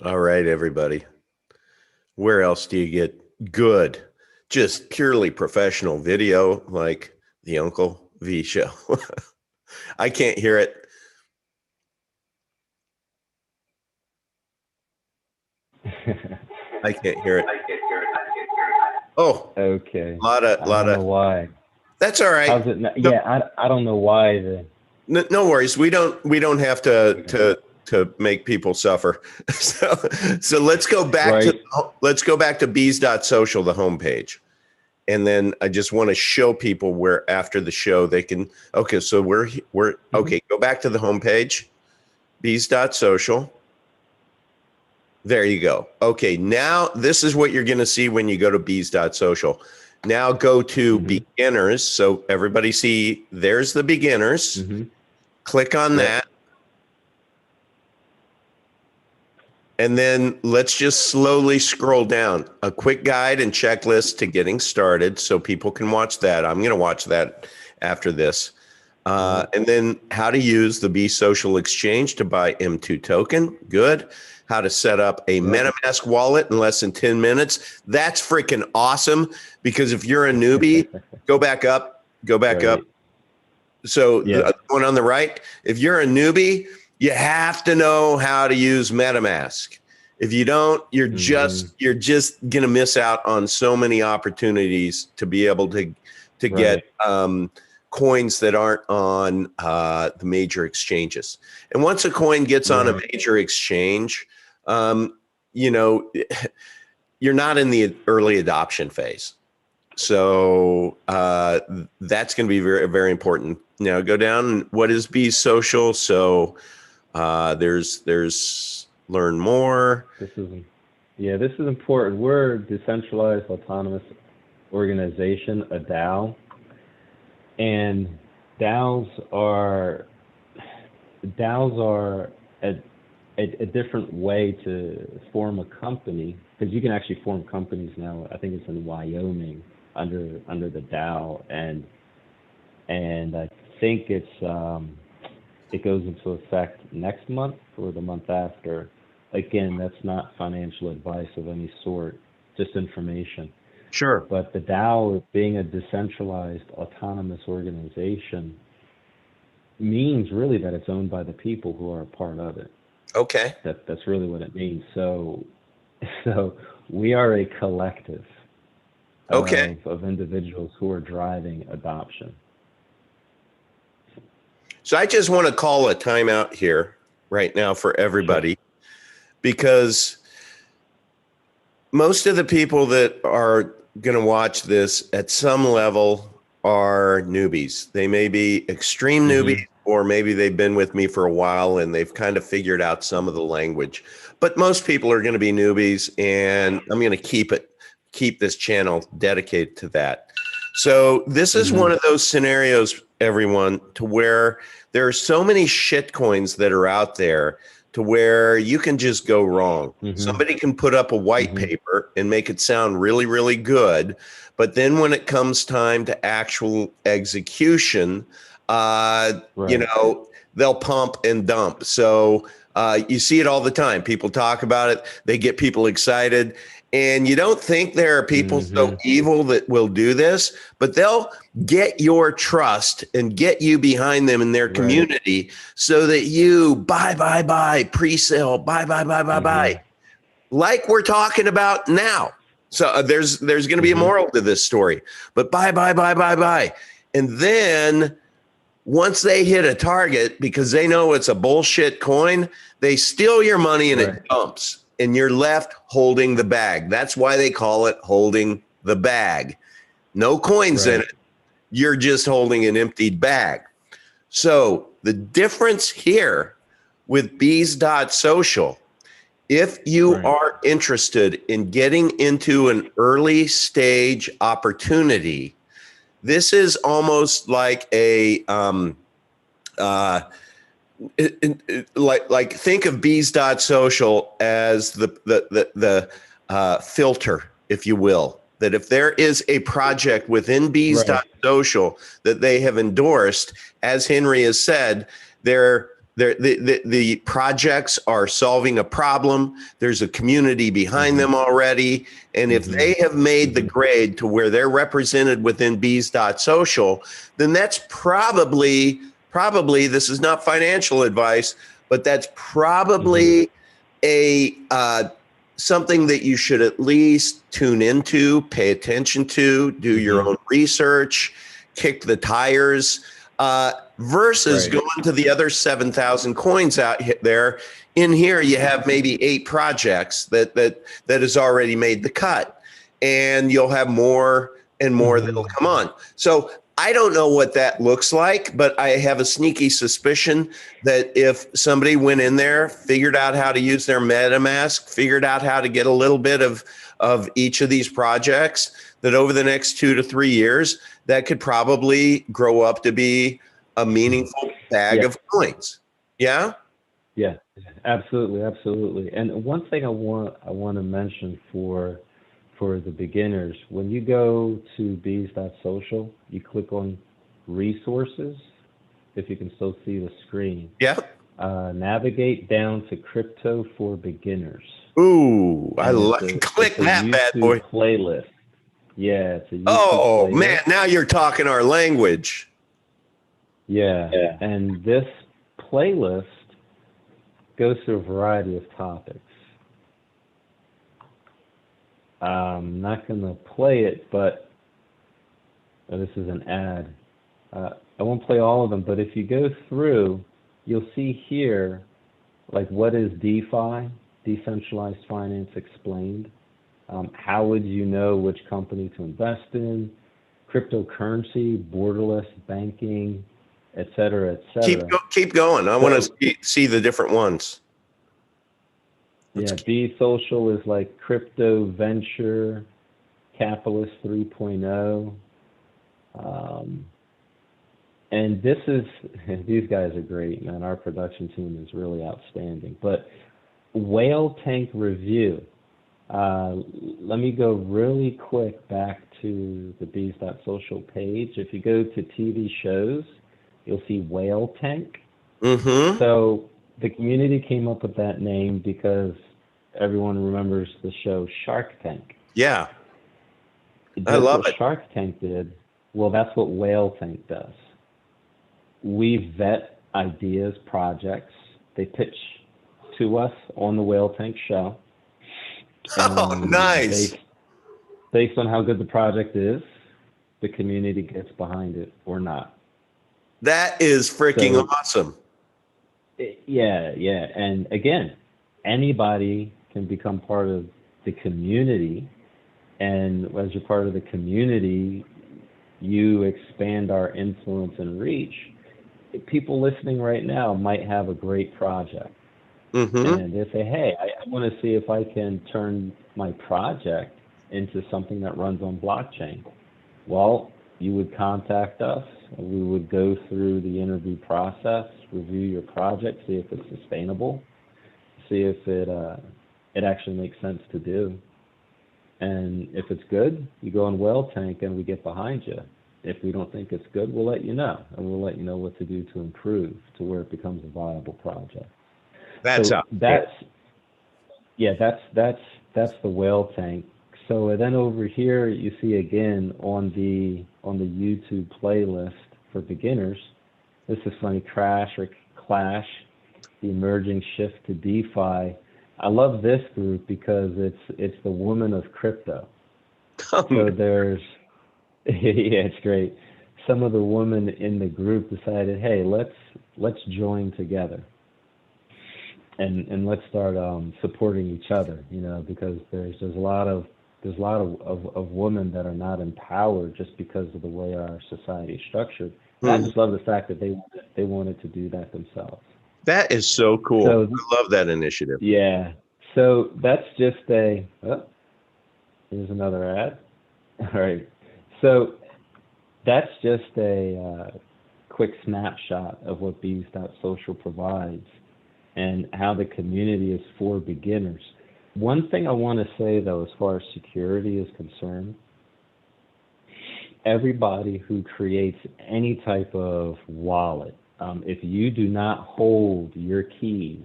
A: All right, everybody. Where else do you get good, just purely professional video like the Uncle V Show? I can't hear it. I can't hear it. Oh,
B: okay.
A: I don't
B: know why.
A: That's all right.
B: How's it not? Yeah, I don't know why.
A: No worries. We don't have to make people suffer. So let's go back to Bees.Social, the homepage. And then I just want to show people where after the show they can, okay, so we're okay, go back to the homepage, Bees.Social. There you go. Okay, now this is what you're going to see when you go to Bees.Social. Now go to beginners. So everybody see, there's the beginners. Click on that. And then let's just slowly scroll down. A quick guide and checklist to getting started so people can watch that. I'm going to watch that after this. And then how to use the Bees.Social exchange to buy M2 token. Good. How to set up a MetaMask wallet in less than 10 minutes. That's freaking awesome, because if you're a newbie, go back up. So the one on the right, if you're a newbie, you have to know how to use MetaMask. If you don't, you're just going to miss out on so many opportunities to be able to get coins that aren't on the major exchanges. And once a coin gets on a major exchange, you know, you're not in the early adoption phase. So that's going to be very, very important. Now go down. What is Bees.Social? So there's learn more.
B: This is important. We're a decentralized autonomous organization, a DAO, and DAOs are a different way to form a company, because you can actually form companies now. I think it's in Wyoming under the DAO, and I think it goes into effect next month or the month after. Again, that's not financial advice of any sort, just information.
A: Sure.
B: But the DAO, being a decentralized autonomous organization, means really that it's owned by the people who are a part of it.
A: Okay.
B: That's really what it means. So we are a collective of individuals who are driving adoption.
A: So I just want to call a timeout here right now for everybody, because most of the people that are going to watch this at some level are newbies. They may be extreme newbies, or maybe they've been with me for a while and they've kind of figured out some of the language. But most people are going to be newbies, and I'm going to keep this channel dedicated to that. So this is one of those scenarios, everyone, to where there are so many shit coins that are out there to where you can just go wrong. Somebody can put up a white paper and make it sound really, really good. But then when it comes time to actual execution, you know, they'll pump and dump. So you see it all the time. People talk about it. They get people excited. And you don't think there are people so evil that will do this, but they'll get your trust and get you behind them in their community so that you buy, pre-sale, buy, like we're talking about now. So there's going to be a moral to this story, but buy. And then once they hit a target, because they know it's a bullshit coin, they steal your money and it dumps. And you're left holding the bag. That's why they call it holding the bag. No coins in it. You're just holding an emptied bag. So the difference here with Bees.Social, if you are interested in getting into an early stage opportunity, this is almost like a like think of Bees.Social as the filter, if you will. That if there is a project within Bees.Social that they have endorsed, as Henry has said, the projects are solving a problem. There's a community behind them already. And if they have made the grade to where they're represented within Bees.Social, then that's probably, this is not financial advice, but that's probably a something that you should at least tune into, pay attention to, do your own research, kick the tires, versus going to the other 7,000 coins out there. In here, you have maybe 8 projects that has already made the cut, and you'll have more and more that'll come on. So I don't know what that looks like, but I have a sneaky suspicion that if somebody went in there, figured out how to use their MetaMask, figured out how to get a little bit of each of these projects, that over the next 2 to 3 years, that could probably grow up to be a meaningful bag of coins. Yeah?
B: Yeah, absolutely. And one thing I want to mention for the beginners, when you go to Bees.Social, you click on resources, if you can still see the screen.
A: Yeah.
B: Navigate down to crypto for beginners.
A: Ooh, I like click that bad boy.
B: Playlist. Yeah, it's a YouTube playlist.
A: Man, now you're talking our language.
B: Yeah, and this playlist goes through a variety of topics. I'm not going to play it, but this is an ad. I won't play all of them, but if you go through, you'll see here, like, what is DeFi, decentralized finance explained. How would you know which company to invest in? Cryptocurrency, borderless banking, et cetera, et cetera.
A: Keep going. I want to see the different ones.
B: Yeah, Bees.Social is like crypto venture capitalist 3.0. And this is, these guys are great, man. Our production team is really outstanding. But Whale Tank Review. Let me go really quick back to the Bees.Social page. If you go to TV shows, you'll see Whale Tank.
A: Mm-hmm.
B: So the community came up with that name because everyone remembers the show Shark Tank.
A: Yeah. I love it.
B: Shark Tank did. Well, that's what Whale Tank does. We vet ideas, projects. They pitch to us on the Whale Tank show.
A: Oh, nice.
B: Based on how good the project is, the community gets behind it or not.
A: That is freaking awesome.
B: Yeah. And again, anybody can become part of the community. And as you're part of the community, you expand our influence and reach. People listening right now might have a great project.
A: Mm-hmm.
B: And they say, hey, I want to see if I can turn my project into something that runs on blockchain. Well, you would contact us. We would go through the interview process, review your project, see if it's sustainable, see if it actually makes sense to do. And if it's good, you go on Whale Tank and we get behind you. If we don't think it's good, we'll let you know, and we'll let you know what to do to improve to where it becomes a viable project. That's the Whale Tank. So then over here you see again on the YouTube playlist for beginners. This is funny, Crash, the emerging shift to DeFi. I love this group because it's the woman of crypto. So there's yeah, it's great. Some of the women in the group decided, hey, let's join together. And let's start supporting each other, because there's a lot of women that are not empowered just because of the way our society is structured. And I just love the fact that they wanted to do that themselves.
A: That is so cool. So, I love that initiative.
B: Yeah. So that's just here's another ad. All right. So that's just a quick snapshot of what Bees.Social provides and how the community is for beginners. One thing I want to say, though, as far as security is concerned, everybody who creates any type of wallet, if you do not hold your keys,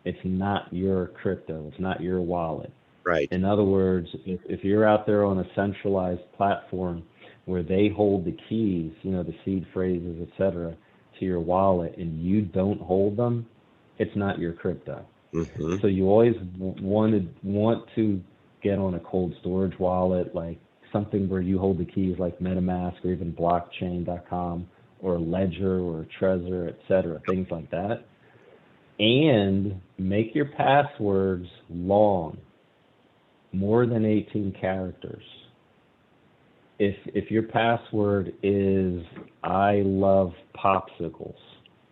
B: it's not your crypto, it's not your wallet.
A: Right.
B: In other words, if you're out there on a centralized platform where they hold the keys, the seed phrases, et cetera, to your wallet, and you don't hold them, it's not your crypto.
A: Mm-hmm.
B: So you always want to get on a cold storage wallet, like something where you hold the keys, like MetaMask or even blockchain.com or Ledger or Trezor, et cetera, things like that. And make your passwords long, more than 18 characters. If your password is I love popsicles,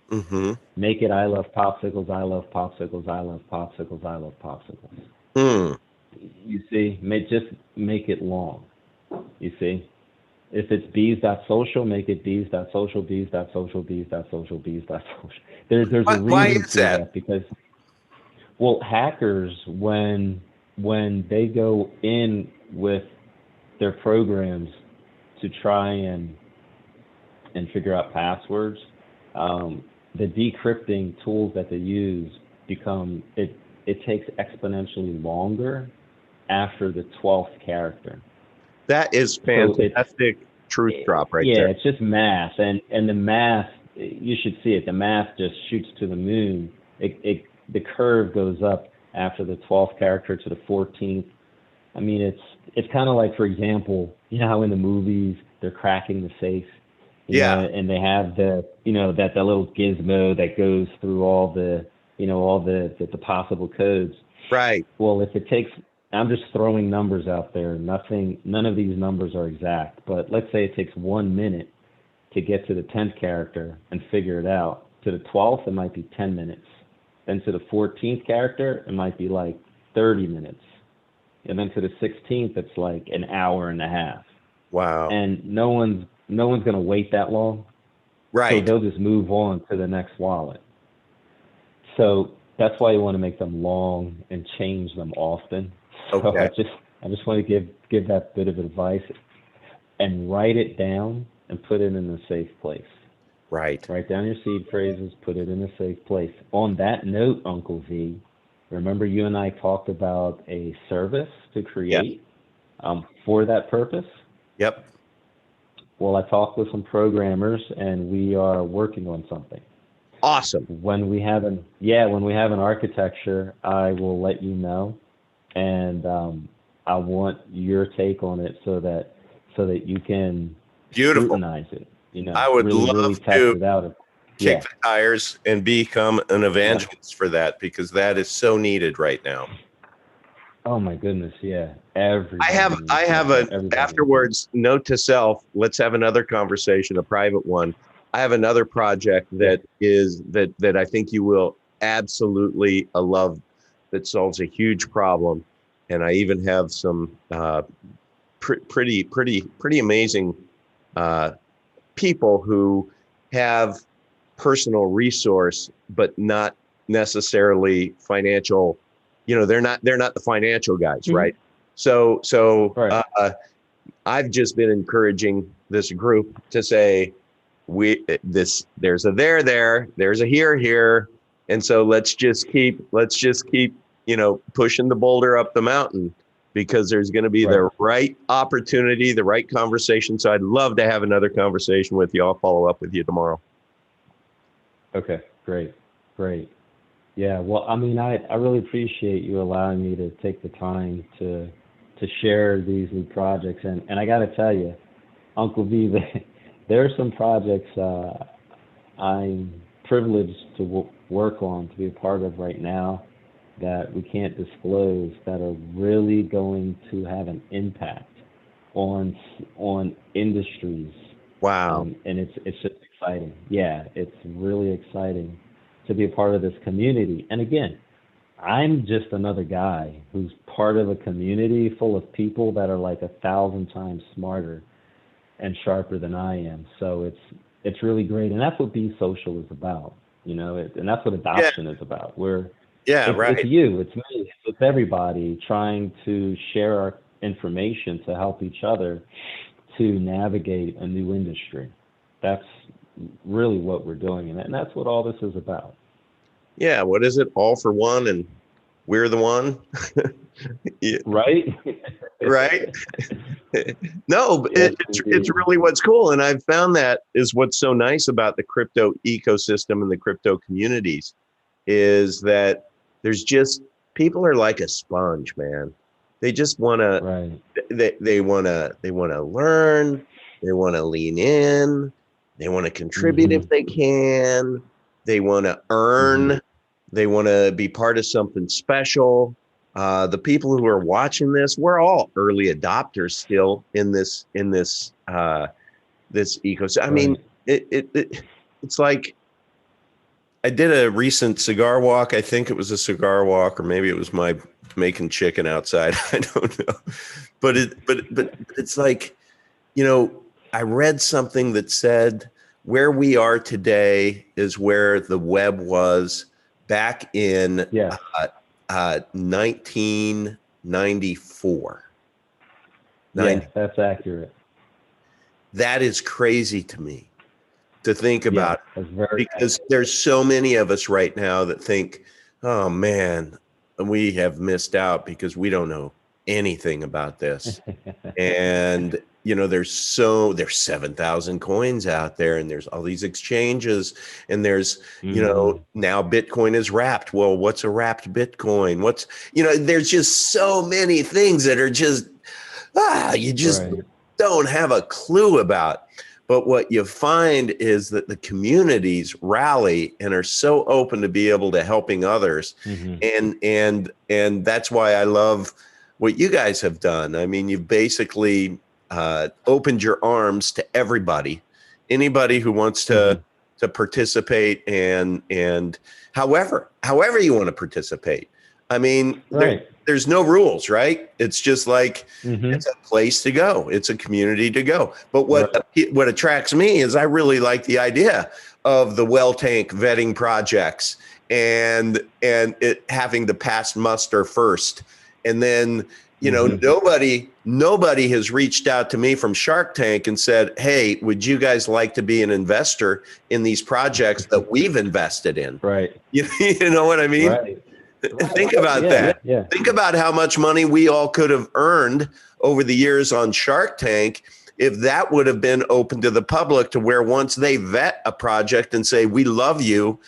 A: mm-hmm.
B: make it I love popsicles, I love popsicles, I love popsicles, I love popsicles.
A: Mm.
B: You see, just make it long. You see, if it's Bees.Social, make it Bees.Social, Bees.Social, Bees.Social, Bees.Social. There's a reason for that because, well, hackers when they go in with their programs to try and figure out passwords, the decrypting tools that they use it takes exponentially longer after the 12th character.
A: That is fantastic truth drop right there.
B: Yeah, it's just math, and the math, you should see it. The math just shoots to the moon. The curve goes up after the 12th character to the 14th. I mean, it's kind of like, for example, how in the movies they're cracking the safe, and they have the, that little gizmo that goes through all the, the possible codes.
A: Right.
B: Well, if it takes, I'm just throwing numbers out there. None of these numbers are exact, but let's say it takes 1 minute to get to the 10th character and figure it out. To the 12th, it might be 10 minutes. Then to the 14th character, it might be like 30 minutes. And then to the 16th, it's like an hour and a half.
A: Wow.
B: And no one's going to wait that long.
A: Right.
B: So they'll just move on to the next wallet. So that's why you want to make them long and change them often.
A: Okay.
B: So I just want to give that bit of advice, and write it down and put it in a safe place.
A: Right.
B: Write down your seed phrases, put it in a safe place. On that note, Uncle V, remember you and I talked about a service to create for that purpose?
A: Yep.
B: Well, I talked with some programmers, and we are working on something.
A: Awesome.
B: When we have an architecture, I will let you know, and I want your take on it so that you can scrutinize it.
A: I would
B: really
A: love
B: test
A: to
B: it out.
A: kick the tires and become an evangelist for that, because that is so needed right now.
B: Oh my goodness, yeah. Everybody
A: I have afterwards note to self, let's have another conversation, a private one. I have another project that I think you will absolutely love, that solves a huge problem. And I even have some pretty amazing people who have personal resource, but not necessarily financial. They're not the financial guys, right? So right. I've just been encouraging this group to say, there's a there's a here, and so let's just keep pushing the boulder up the mountain, because there's going to be the right opportunity, the right conversation. So I'd love to have another conversation with you. I'll follow up with you tomorrow.
B: Okay, great. Yeah, well, I mean, I really appreciate you allowing me to take the time to share these new projects. And I got to tell you, Uncle V, there are some projects I'm privileged to work on, to be a part of right now, that we can't disclose, that are really going to have an impact on industries.
A: Wow.
B: And it's just exciting. Yeah, it's really exciting to be a part of this community. And again, I'm just another guy who's part of a community full of people that are like 1,000 times smarter and sharper than I am. So it's really great. And that's what Bees.Social is about, and that's what adoption is about. It's you, it's me, it's everybody trying to share our information to help each other to navigate a new industry. That's really what we're doing, and that's what all this is about.
A: Yeah, what is it? All for one, and we're the one. Yeah.
B: Right?
A: Right? No, it's really what's cool, and I've found that is what's so nice about the crypto ecosystem and the crypto communities, is that there's just, people are like a sponge, man. They just want to, they want to learn, they want to lean in, they want to contribute if they can, they want to earn, they want to be part of something special. The people who are watching this, we're all early adopters still in this ecosystem. I mean, it's like, I did a recent cigar walk. I think it was a cigar walk, or maybe it was my making chicken outside. I don't know. But it's like, I read something that said where we are today is where the web was back in 1994.
B: Yeah, that's accurate.
A: That is crazy to me to think about, because there's so many of us right now that think, oh man, we have missed out because we don't know anything about this. And there's 7,000 coins out there, and there's all these exchanges, and there's now Bitcoin is wrapped. Well, what's a wrapped Bitcoin? There's just so many things that are just you just don't have a clue about. But what you find is that the communities rally and are so open to be able to helping others. And that's why I love what you guys have done. I mean, you've basically opened your arms to everybody, anybody who wants to participate, and however you want to participate. I mean, there's no rules, right? It's just like it's a place to go. It's a community to go. But what attracts me is I really like the idea of the well tank vetting projects and it having to pass muster first. And then, you know, nobody has reached out to me from Shark Tank and said, hey, would you guys like to be an investor in these projects that we've invested in?
B: Right.
A: You know what I mean?
B: Right.
A: Think about that.
B: Yeah.
A: Think about how much money we all could have earned over the years on Shark Tank if that would have been open to the public, to where once they vet a project and say, we love you,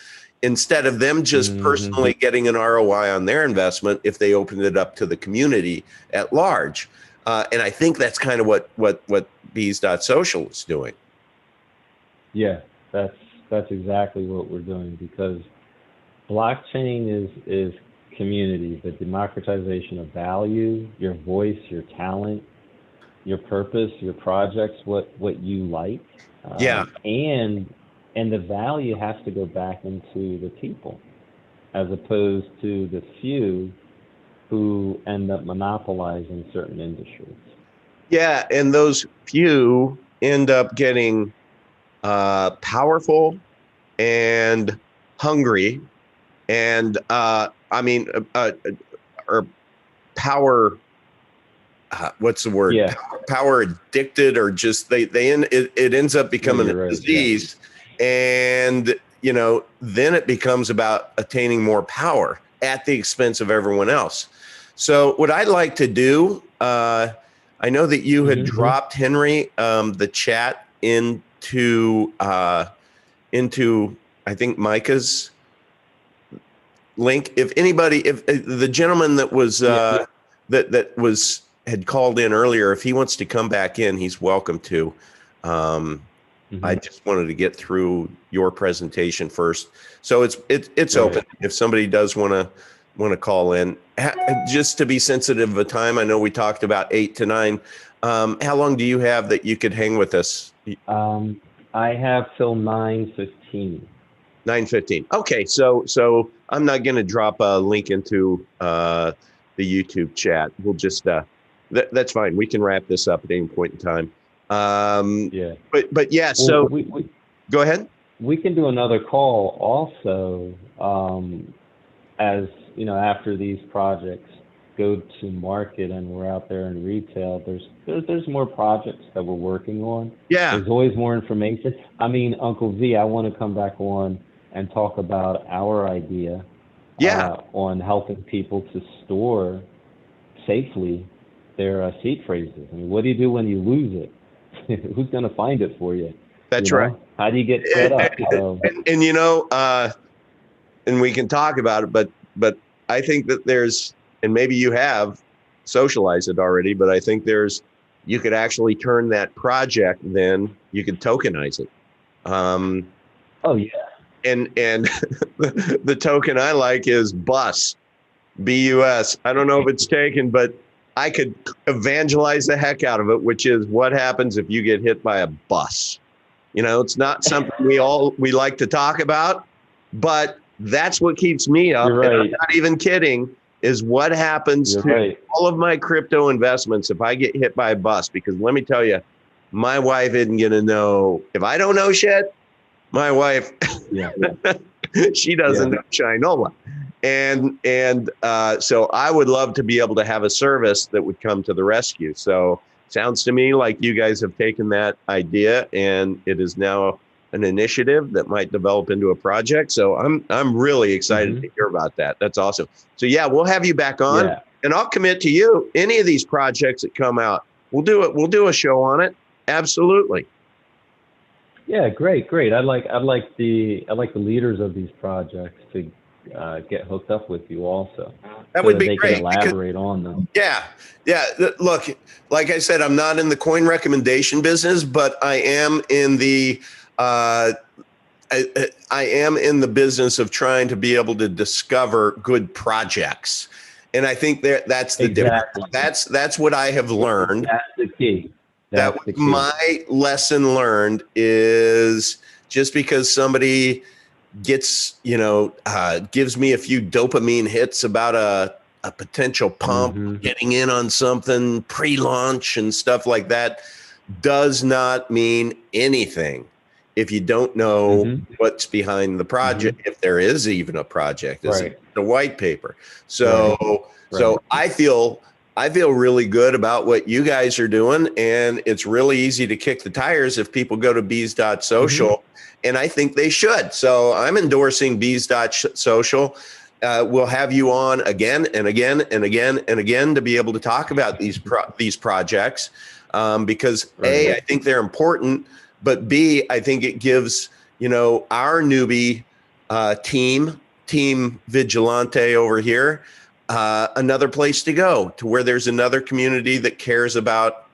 A: instead of them just personally getting an ROI on their investment, if they opened it up to the community at large. And I think that's kind of what Bees.Social is doing.
B: Yeah, that's exactly what we're doing, because blockchain is community, the democratization of value, your voice, your talent, your purpose, your projects, what you like. And the value has to go back into the people, as opposed to the few who end up monopolizing certain industries.
A: Yeah, and those few end up getting powerful and hungry, and or power. What's the word?
B: Yeah.
A: Power addicted, or just it ends up becoming a disease, and you know, then it becomes about attaining more power at the expense of everyone else. So what I'd like to do, I know that you had dropped, Henry, the chat into I think Micah's link. If anybody, if the gentleman that was had called in earlier, if he wants to come back in, he's welcome to. I just wanted to get through your presentation first, so it's open. If somebody does want to call in, just to be sensitive of the time. I know we talked about 8 to 9. How long do you have that you could hang with us?
B: I have till 9:15.
A: 9:15. Okay, so I'm not going to drop a link into the YouTube chat. We'll just that's fine. We can wrap this up at any point in time. But yeah. So
B: we
A: go ahead.
B: We can do another call also, as you know, after these projects go to market and we're out there in retail. There's more projects that we're working on.
A: Yeah.
B: There's always more information. I mean, Uncle V, I want to come back on and talk about our idea. On helping people to store safely their seed phrases. I mean, what do you do when you lose it? Who's going to find it for you?
A: That's right.
B: How do you get set up?
A: And you know, and we can talk about it, but I think that there's, and maybe you have socialized it already, but I think you could actually turn that project, then you could tokenize it.
B: Oh yeah.
A: And the token I like is BUS, BUS. I don't know if it's taken, but I could evangelize the heck out of it, which is what happens if you get hit by a bus. You know, it's not something we like to talk about, but that's what keeps me up.
B: Right.
A: And I'm not even kidding, is what happens to all of my crypto investments if I get hit by a bus. Because let me tell you, my wife isn't going to know. If I don't know shit, my wife, she doesn't know Shinola. And so I would love to be able to have a service that would come to the rescue. So sounds to me like you guys have taken that idea and it is now an initiative that might develop into a project. So I'm really excited to hear about that. That's awesome. So yeah, we'll have you back on and I'll commit to you. Any of these projects that come out, we'll do it. We'll do a show on it. Absolutely.
B: Yeah, great. I'd like the leaders of these projects to get hooked up with you also.
A: That would be
B: they
A: great.
B: Can elaborate on them.
A: Yeah. Yeah. Look, like I said, I'm not in the coin recommendation business, but I am in the, I am in the business of trying to be able to discover good projects. And I think that's the difference. That's what I have learned.
B: That's the key. That's the key.
A: My lesson learned is just because somebody gets, gives me a few dopamine hits about a potential pump, getting in on something pre-launch and stuff like that, does not mean anything if you don't know what's behind the project, if there is even a project, is it the white paper. So so I feel really good about what you guys are doing, and it's really easy to kick the tires if people go to Bees.Social, and I think they should. So I'm endorsing Bees.Social. We'll have you on again and again and again and again to be able to talk about these projects, because A, I think they're important, but B, I think it gives, our newbie team Vigilante over here, another place to go, to where there's another community that cares about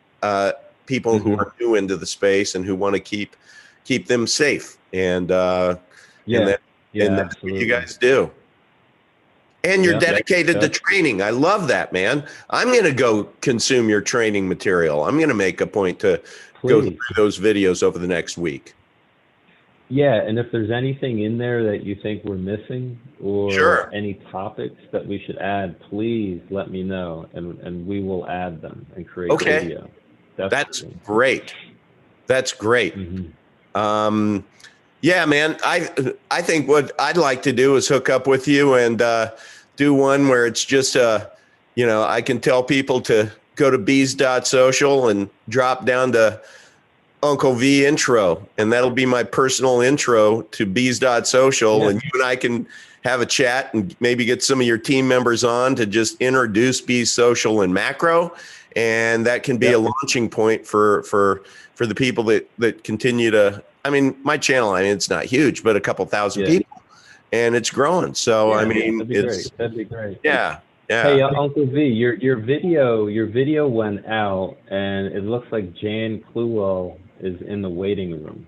A: people who are new into the space and who want to keep them safe. And that's what you guys do. And you're dedicated to training. I love that, man. I'm going to go consume your training material. I'm going to make a point to go through those videos over the next week.
B: Yeah, and if there's anything in there that you think we're missing, or any topics that we should add, please let me know, and we will add them and create a video.
A: That's great. That's great. Yeah, man. I think what I'd like to do is hook up with you and do one where it's just I can tell people to go to Bees.Social and drop down to Uncle V intro, and that'll be my personal intro to Bees.Social, and you and I can have a chat and maybe get some of your team members on to just introduce Bees.Social in macro, and that can be a launching point for the people that continue to. I mean, my channel, it's not huge, but a couple thousand people, and it's growing. So that'd be great. Yeah.
B: Hey, Uncle V, your video went out, and it looks like Jan Cluwell is in the waiting room.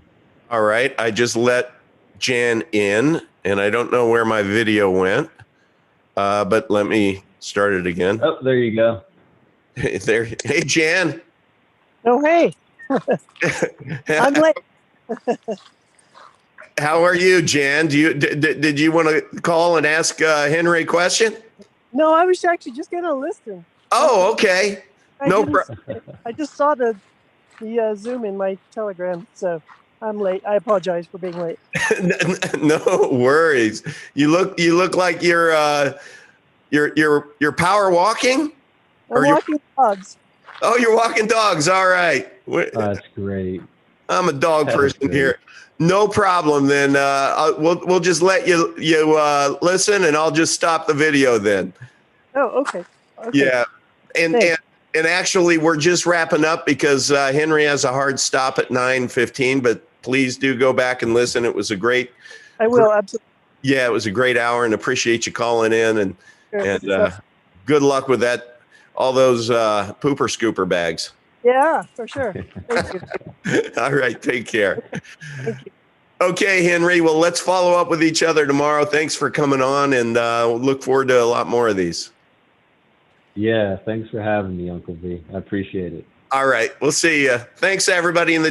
A: All right, I just let Jan in, and I don't know where my video went, but let me start it again.
B: Oh, there you go.
A: Hey, Jan.
C: Oh, hey. I'm late.
A: How are you, Jan? Did you want to call and ask Henry a question?
C: No, I was actually just going to listen.
A: Oh, okay.
C: I just saw the Zoom in my Telegram, so I'm late. I apologize for being late.
A: No worries. You look like you're power walking.
C: I'm walking dogs.
A: Oh, you're walking dogs. All right.
B: That's great.
A: I'm a dog person here. No problem. Then we'll just let you listen, and I'll just stop the video then.
C: Oh, okay.
A: Yeah, and actually, we're just wrapping up because Henry has a hard stop at 9:15. But please do go back and listen. It was a great.
C: I will, absolutely.
A: Yeah, it was a great hour, and appreciate you calling in, and good luck with that. All those pooper scooper bags.
C: Yeah, for sure. Thank you.
A: All right, take care.
C: Thank you.
A: Okay, Henry. Well, let's follow up with each other tomorrow. Thanks for coming on, and we'll look forward to a lot more of these.
B: Yeah, thanks for having me, Uncle V. I appreciate it.
A: All right, we'll see you. Thanks, everybody in the